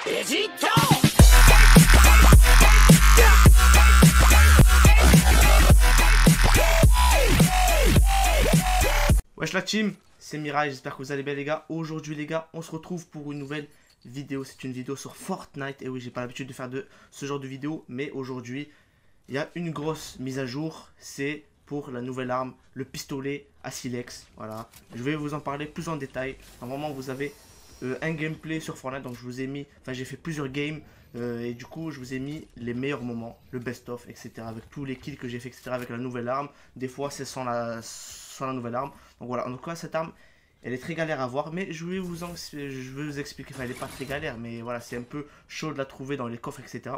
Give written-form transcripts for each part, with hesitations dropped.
Wesh la team, c'est Mirai, j'espère que vous allez bien les gars. Aujourd'hui les gars, on se retrouve pour une nouvelle vidéo. C'est une vidéo sur Fortnite. Et oui, j'ai pas l'habitude de faire ce genre de vidéo, mais aujourd'hui, il y a une grosse mise à jour. C'est pour la nouvelle arme, le pistolet à silex. Voilà, je vais vous en parler plus en détail. Normalement, vous avez un gameplay sur Fortnite, donc je vous ai mis, enfin j'ai fait plusieurs games. Et du coup, je vous ai mis les meilleurs moments, le best-of, etc. Avec tous les kills que j'ai fait, etc. Avec la nouvelle arme. Des fois, c'est sans la nouvelle arme. Donc voilà, en tout cas, cette arme, elle est très galère à voir. Mais je vais vous expliquer. Enfin, elle n'est pas très galère, mais voilà, c'est un peu chaud de la trouver dans les coffres, etc.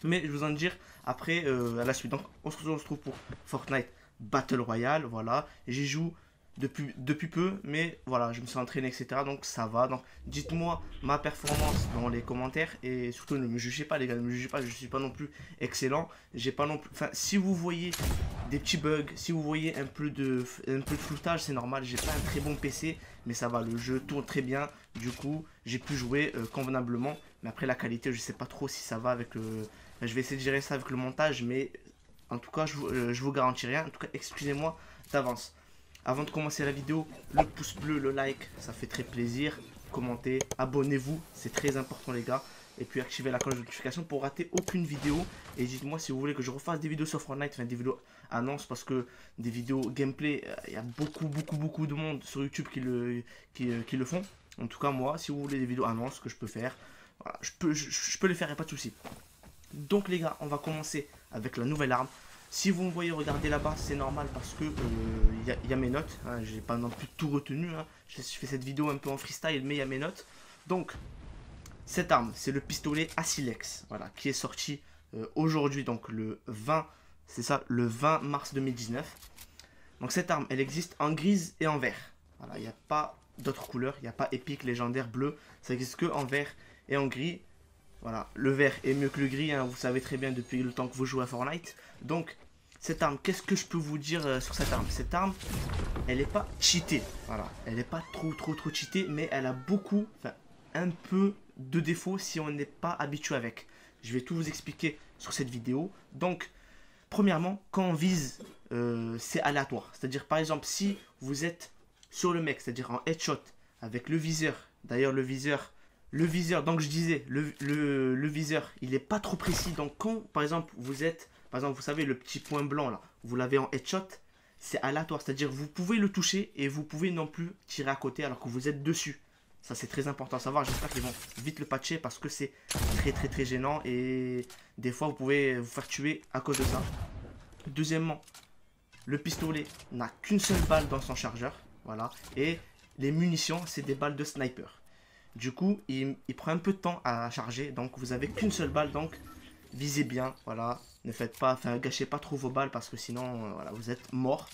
Mais je vais vous en dire après à la suite. Donc, on se retrouve pour Fortnite Battle Royale. Voilà, j'y joue depuis peu, mais voilà, je me suis entraîné, etc. Donc ça va. Donc dites-moi ma performance dans les commentaires et surtout ne me jugez pas les gars, ne me jugez pas, je suis pas non plus excellent. J'ai pas non plus, enfin si vous voyez des petits bugs, si vous voyez un peu de floutage, c'est normal. J'ai pas un très bon PC, mais ça va, le jeu tourne très bien. Du coup, j'ai pu jouer convenablement. Mais après la qualité, je sais pas trop si ça va avec je vais essayer de gérer ça avec le montage, mais en tout cas, je vous garantis rien. En tout cas, excusez-moi d'avance. Avant de commencer la vidéo, le pouce bleu, le like, ça fait très plaisir. Commentez, abonnez-vous, c'est très important les gars. Et puis activez la cloche de notification pour rater aucune vidéo. Et dites-moi si vous voulez que je refasse des vidéos sur Fortnite, enfin des vidéos annonces, parce que des vidéos gameplay, il y a beaucoup de monde sur YouTube qui le font. En tout cas moi, si vous voulez des vidéos annonces que je peux faire, voilà, je peux les faire, il n'y a pas de souci. Donc les gars, on va commencer avec la nouvelle arme. Si vous me voyez regarder là-bas, c'est normal parce que y a mes notes. Hein, j'ai pas non plus tout retenu. Hein. Je fais cette vidéo un peu en freestyle, mais il y a mes notes. Donc, cette arme, c'est le pistolet à silex. Voilà, qui est sorti aujourd'hui, donc le 20, c'est ça, le 20 mars 2019. Donc cette arme, elle existe en grise et en vert. Voilà, il n'y a pas d'autres couleurs. Il n'y a pas épique, légendaire, bleu. Ça existe que en vert et en gris. Voilà, le vert est mieux que le gris, hein, vous savez très bien depuis le temps que vous jouez à Fortnite. Donc, cette arme, qu'est-ce que je peux vous dire sur cette arme? Cette arme, elle n'est pas cheatée. Voilà, elle n'est pas trop cheatée, mais elle a beaucoup, enfin, un peu de défauts si on n'est pas habitué avec. Je vais tout vous expliquer sur cette vidéo. Donc, premièrement, quand on vise, c'est aléatoire. C'est-à-dire, par exemple, si vous êtes sur le mec, c'est-à-dire en headshot, avec le viseur, d'ailleurs, le viseur, donc je disais, le viseur, il n'est pas trop précis. Donc quand, par exemple, vous êtes, par exemple, vous savez, le petit point blanc là, vous l'avez en headshot, c'est aléatoire. C'est-à-dire, vous pouvez le toucher et vous pouvez non plus tirer à côté alors que vous êtes dessus. Ça, c'est très important à savoir. J'espère qu'ils vont vite le patcher parce que c'est très gênant et des fois, vous pouvez vous faire tuer à cause de ça. Deuxièmement, le pistolet n'a qu'une seule balle dans son chargeur. Voilà. Et les munitions, c'est des balles de sniper. Du coup, il prend un peu de temps à charger. Donc, vous avez qu'une seule balle. Donc, visez bien. Voilà. Ne faites pas, enfin, gâchez pas trop vos balles parce que sinon, voilà, vous êtes mort.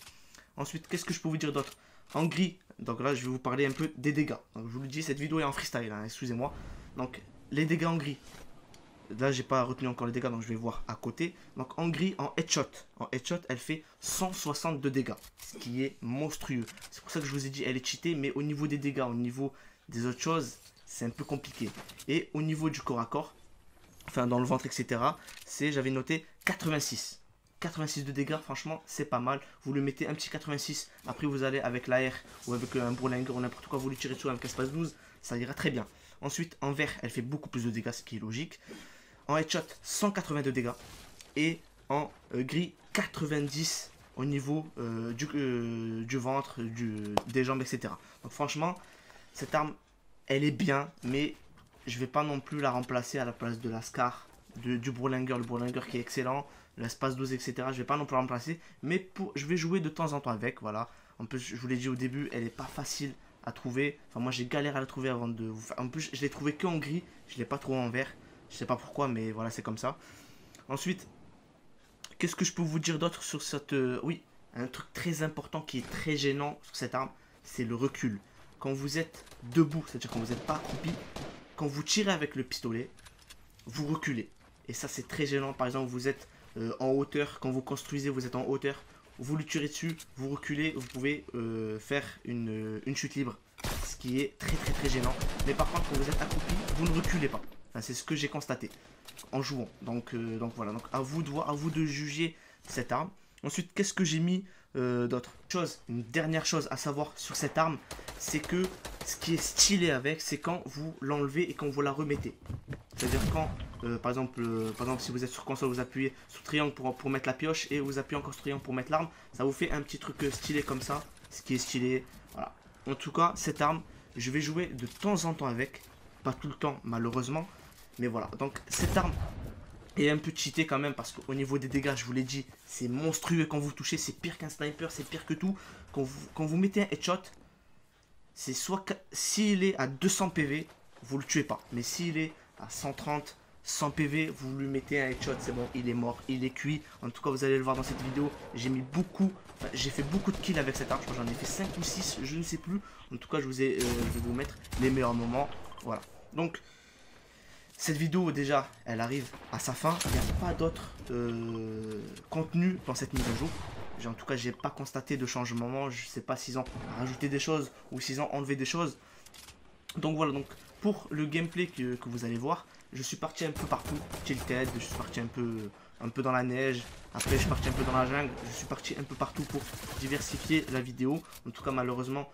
Ensuite, qu'est-ce que je peux vous dire d'autre? En gris, donc là, je vais vous parler un peu des dégâts. Donc, je vous le dis, cette vidéo est en freestyle. Hein, excusez-moi. Donc, les dégâts en gris. Là, j'ai pas retenu encore les dégâts. Donc, je vais voir à côté. Donc, en gris, en headshot. En headshot, elle fait 162 dégâts. Ce qui est monstrueux. C'est pour ça que je vous ai dit, elle est cheatée. Mais au niveau des dégâts, au niveau des autres choses, c'est un peu compliqué. Et au niveau du corps à corps, enfin dans le ventre, etc., j'avais noté 86. 86 de dégâts, franchement, c'est pas mal. Vous le mettez un petit 86. Après, vous allez avec l'AR ou avec un bourlinguer ou n'importe quoi, vous lui tirez dessus avec un espace 12. Ça ira très bien. Ensuite, en vert, elle fait beaucoup plus de dégâts, ce qui est logique. En headshot, 182 dégâts. Et en gris, 90 au niveau du ventre, des jambes, etc. Donc franchement, cette arme, elle est bien, mais je vais pas non plus la remplacer à la place de la Scar, du bourlinguer, le bourlinguer qui est excellent, l'espace 12, etc. Je vais pas non plus la remplacer, mais je vais jouer de temps en temps avec, voilà. En plus, je vous l'ai dit au début, elle est pas facile à trouver. Enfin, moi, j'ai galéré à la trouver avant de vous faire. En plus, je l'ai trouvé que en gris, je l'ai pas trouvé en vert. Je sais pas pourquoi, mais voilà, c'est comme ça. Ensuite, qu'est-ce que je peux vous dire d'autre sur cette... oui, un truc très important qui est très gênant sur cette arme, c'est le recul. Quand vous êtes debout, c'est-à-dire quand vous n'êtes pas accroupi, quand vous tirez avec le pistolet, vous reculez. Et ça, c'est très gênant. Par exemple, vous êtes en hauteur, quand vous construisez, vous êtes en hauteur, vous lui tirez dessus, vous reculez, vous pouvez faire une chute libre. Ce qui est très gênant. Mais par contre, quand vous êtes accroupi, vous ne reculez pas. Enfin, c'est ce que j'ai constaté en jouant. Donc voilà, donc à vous de voir, à vous de juger cette arme. Ensuite, qu'est-ce que j'ai mis d'autre? Une dernière chose à savoir sur cette arme, c'est que ce qui est stylé avec, c'est quand vous l'enlevez et quand vous la remettez. C'est-à-dire quand, par exemple, si vous êtes sur console, vous appuyez sur triangle pour mettre la pioche et vous appuyez encore sur triangle pour mettre l'arme, ça vous fait un petit truc stylé comme ça, ce qui est stylé. Voilà. En tout cas, cette arme, je vais jouer de temps en temps avec, pas tout le temps malheureusement, mais voilà. Donc cette arme est un peu cheatée quand même parce qu'au niveau des dégâts, je vous l'ai dit, c'est monstrueux quand vous touchez, c'est pire qu'un sniper, c'est pire que tout. Quand vous mettez un headshot, c'est soit s'il est à 200 PV, vous le tuez pas, mais s'il est à 130, 100 PV, vous lui mettez un headshot, c'est bon, il est mort, il est cuit. En tout cas, vous allez le voir dans cette vidéo, j'ai fait beaucoup de kills avec cette arme, je crois que j'en ai fait 5 ou 6, je ne sais plus. En tout cas, je vais vous mettre les meilleurs moments, voilà. Donc, cette vidéo déjà, elle arrive à sa fin, il n'y a pas d'autre contenu dans cette mise à jour. En tout cas, j'ai pas constaté de changement. Je sais pas s'ils ont rajouté des choses ou s'ils ont enlevé des choses. Donc voilà, donc pour le gameplay que vous allez voir, je suis parti un peu partout, tilted, je suis parti un peu dans la neige, après je suis parti un peu dans la jungle, je suis parti un peu partout pour diversifier la vidéo. En tout cas, malheureusement,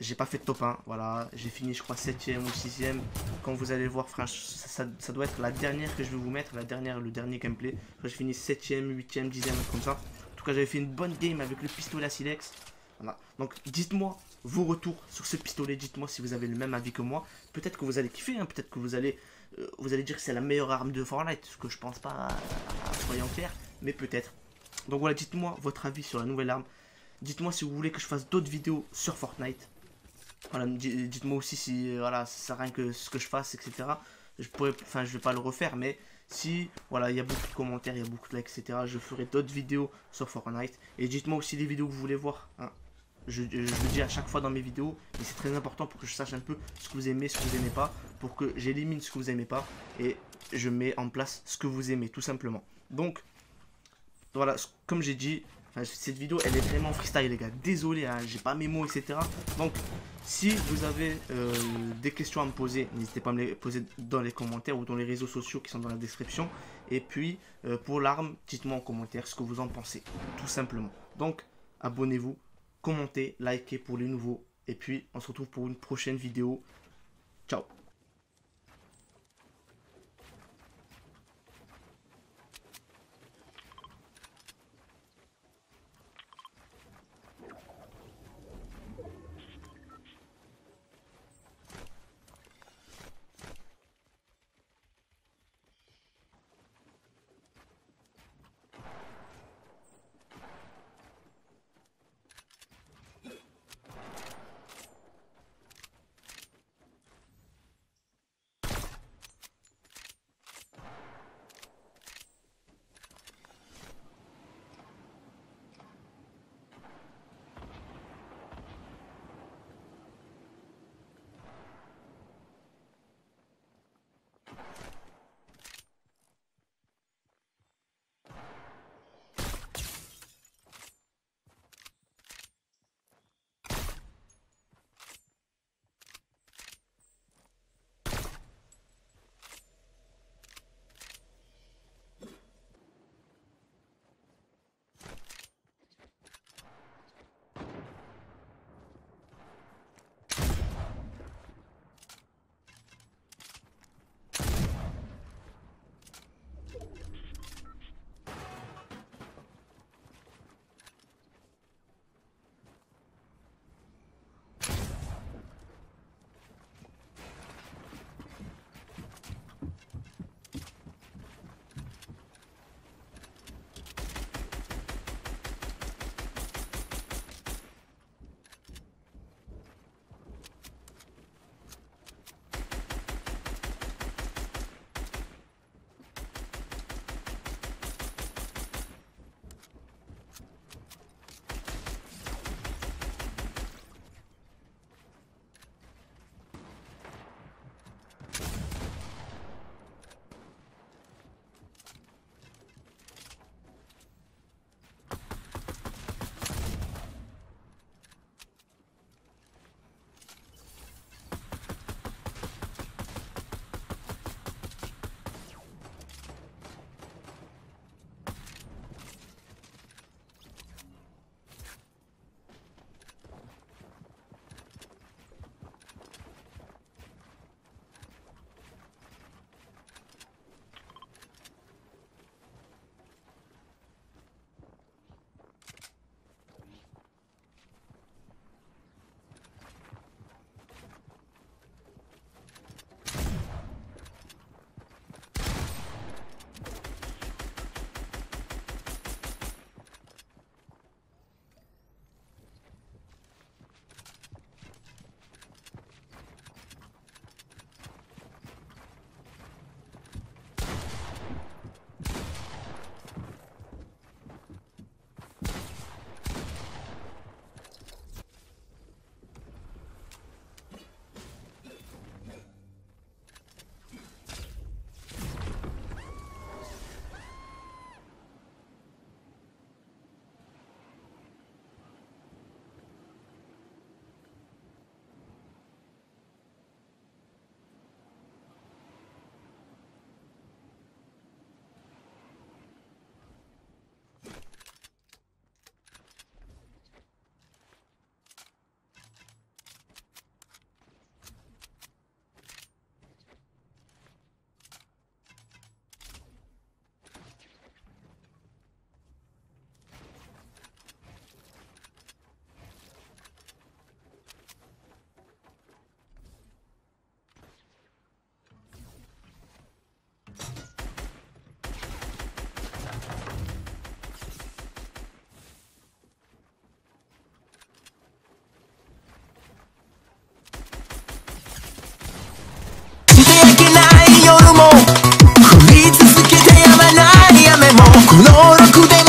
j'ai pas fait de top 1, voilà, j'ai fini je crois 7ème ou 6ème. Quand vous allez voir, ça doit être la dernière que je vais vous mettre, le dernier gameplay. J'ai fini 7ème, 8ème, 10ème, comme ça. En tout cas, j'avais fait une bonne game avec le pistolet à silex. Voilà. Donc dites-moi vos retours sur ce pistolet, dites-moi si vous avez le même avis que moi. Peut-être que vous allez kiffer, hein. Peut-être que vous allez dire que c'est la meilleure arme de Fortnite, ce que je pense pas, soyons clairs, mais peut-être. Donc voilà, dites-moi votre avis sur la nouvelle arme. Dites-moi si vous voulez que je fasse d'autres vidéos sur Fortnite. Voilà, dites-moi aussi si voilà, ça sert à rien que ce que je fasse, etc. Je vais pas le refaire, mais si voilà, il y a beaucoup de commentaires, il y a beaucoup de likes, etc. Je ferai d'autres vidéos sur Fortnite. Et dites-moi aussi les vidéos que vous voulez voir, hein. Je le dis à chaque fois dans mes vidéos, et c'est très important pour que je sache un peu ce que vous aimez, ce que vous n'aimez pas, pour que j'élimine ce que vous n'aimez pas et je mets en place ce que vous aimez, tout simplement. Donc voilà, comme j'ai dit, cette vidéo elle est vraiment freestyle les gars, désolé, hein, j'ai pas mes mots, etc. Donc si vous avez des questions à me poser, n'hésitez pas à me les poser dans les commentaires ou dans les réseaux sociaux qui sont dans la description. Et puis pour l'arme, dites-moi en commentaire ce que vous en pensez, tout simplement. Donc abonnez-vous, commentez, likez pour les nouveaux. Et puis on se retrouve pour une prochaine vidéo. Ciao. この6で